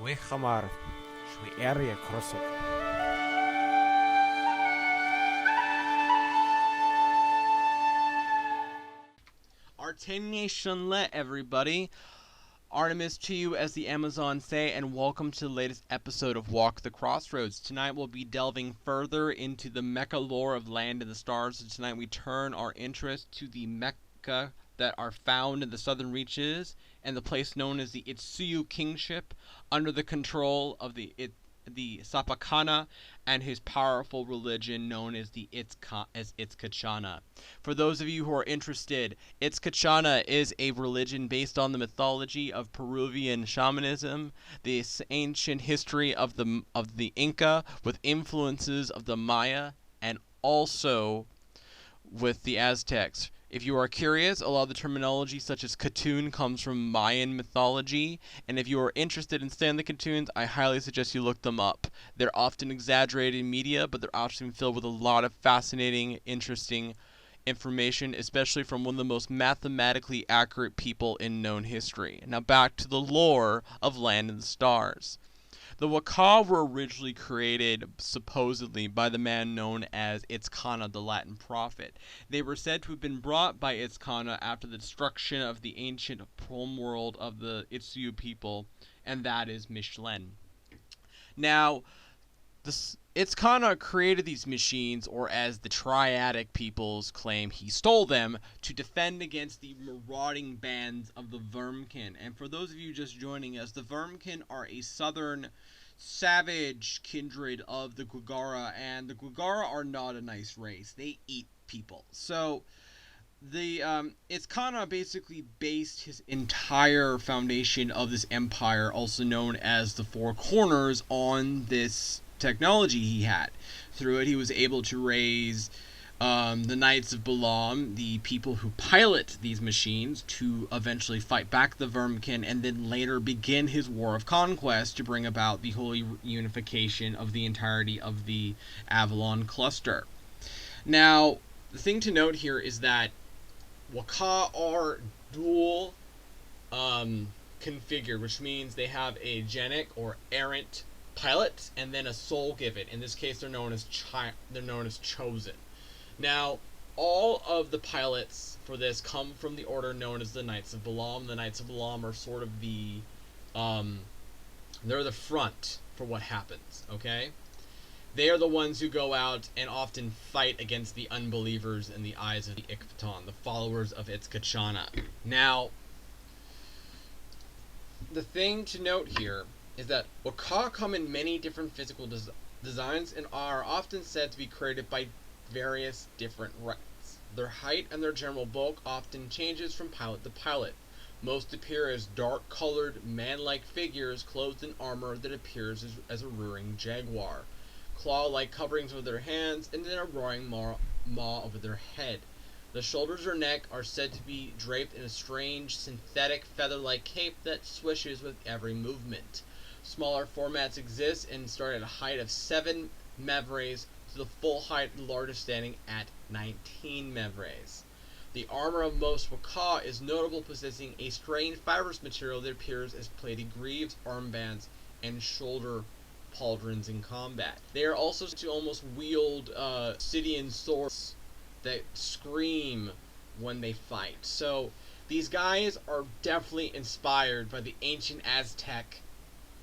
Wak'a Mecha شوي area Crossroads. Artenation everybody. Artemis to you, as the Amazons say, and welcome to the latest episode of Walk the Crossroads. Tonight we'll be delving further into the mecha lore of Land in the Stars. So tonight we turn our interest to the mecha that are found in the southern reaches and the place known as the Itsuyo Kingship, under the control of the Sapakana and his powerful religion known as the Itzkachana. For those of you who are interested, Itzkachana is a religion based on the mythology of Peruvian shamanism, this ancient history of the Inca with influences of the Maya and also with the Aztecs. If you are curious, a lot of the terminology such as Katun comes from Mayan mythology, and if you are interested in studying the Katuns, I highly suggest you look them up. They're often exaggerated in media, but they're actually filled with a lot of fascinating, interesting information, especially from one of the most mathematically accurate people in known history. Now back to the lore of Land in the Stars. The Wak'a were originally created, supposedly, by the man known as Itzcana, the Latin prophet. They were said to have been brought by Itzcana after the destruction of the ancient home world of the Itsuyo people, and that is Michelin. Now, Itzcana created these machines, or as the Triadic peoples claim, he stole them to defend against the marauding bands of the Vermkin. And for those of you just joining us, the Vermkin are a southern savage kindred of the Guigara, and the Guigara are not a nice race. They eat people. So the Itzcana basically based his entire foundation of this empire, also known as the Four Corners, on this technology he had. Through it, he was able to raise the Knights of Balaam, the people who pilot these machines, to eventually fight back the Vermkin, and then later begin his war of conquest to bring about the holy unification of the entirety of the Avalon cluster. Now, the thing to note here is that Wak'a are dual configured, which means they have a genic or errant pilot and then a soul given. In this case, they're known as chosen. Now, all of the pilots for this come from the order known as the Knights of Balaam. The Knights of Balaam are sort of they're the front for what happens, okay? They are the ones who go out and often fight against the unbelievers in the eyes of the Ikfatan, the followers of Itzkachana. Now, the thing to note here is that Wak'a come in many different physical designs and are often said to be created by various different rites. Their height and their general bulk often changes from pilot to pilot. Most appear as dark-colored, man-like figures clothed in armor that appears as a rearing jaguar, claw-like coverings over their hands, and then a roaring maw over their head. The shoulders or neck are said to be draped in a strange, synthetic, feather-like cape that swishes with every movement. Smaller formats exist and start at a height of 7 mevres to the full height of the largest standing at 19 mevres. The armor of most Wak'a is notable, possessing a strange fibrous material that appears as plated greaves, armbands, and shoulder pauldrons in combat. They are also to almost wield obsidian swords that scream when they fight. So these guys are definitely inspired by the ancient Aztec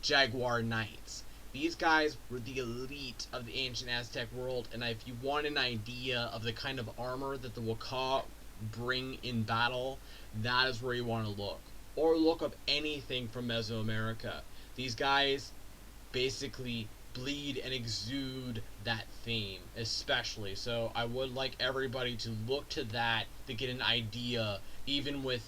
Jaguar Knights. These guys were the elite of the ancient Aztec world, and if you want an idea of the kind of armor that the Wak'a bring in battle, that is where you want to look. Or look up anything from Mesoamerica. These guys basically bleed and exude that theme, especially. So I would like everybody to look to that to get an idea, even with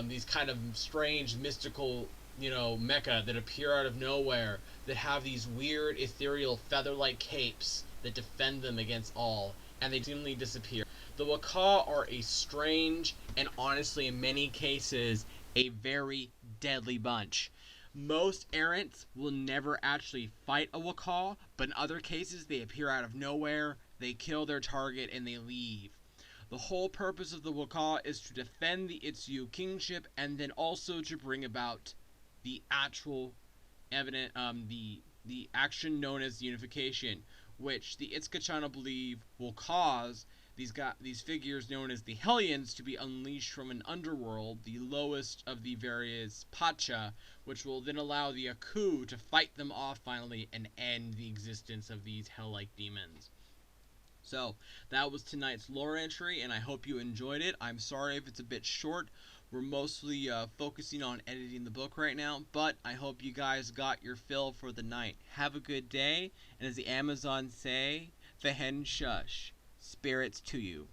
these kind of strange, mystical, mecha that appear out of nowhere, that have these weird, ethereal, feather-like capes that defend them against all, and they seemingly disappear. The Wak'a are a strange, and honestly, in many cases, a very deadly bunch. Most errants will never actually fight a Wak'a, but in other cases they appear out of nowhere, they kill their target, and they leave. The whole purpose of the Wak'a is to defend the Itsuyo Kingship, and then also to bring about the actual evident the action known as unification, which the Itzkachana believe will cause these figures known as the Hellions to be unleashed from an underworld, the lowest of the various Pacha, which will then allow the Aku to fight them off finally and end the existence of these hell-like demons. So, that was tonight's lore entry, and I hope you enjoyed it. I'm sorry if it's a bit short. We're mostly focusing on editing the book right now, but I hope you guys got your fill for the night. Have a good day, and as the Amazons say, Vehen Shush, spirits to you.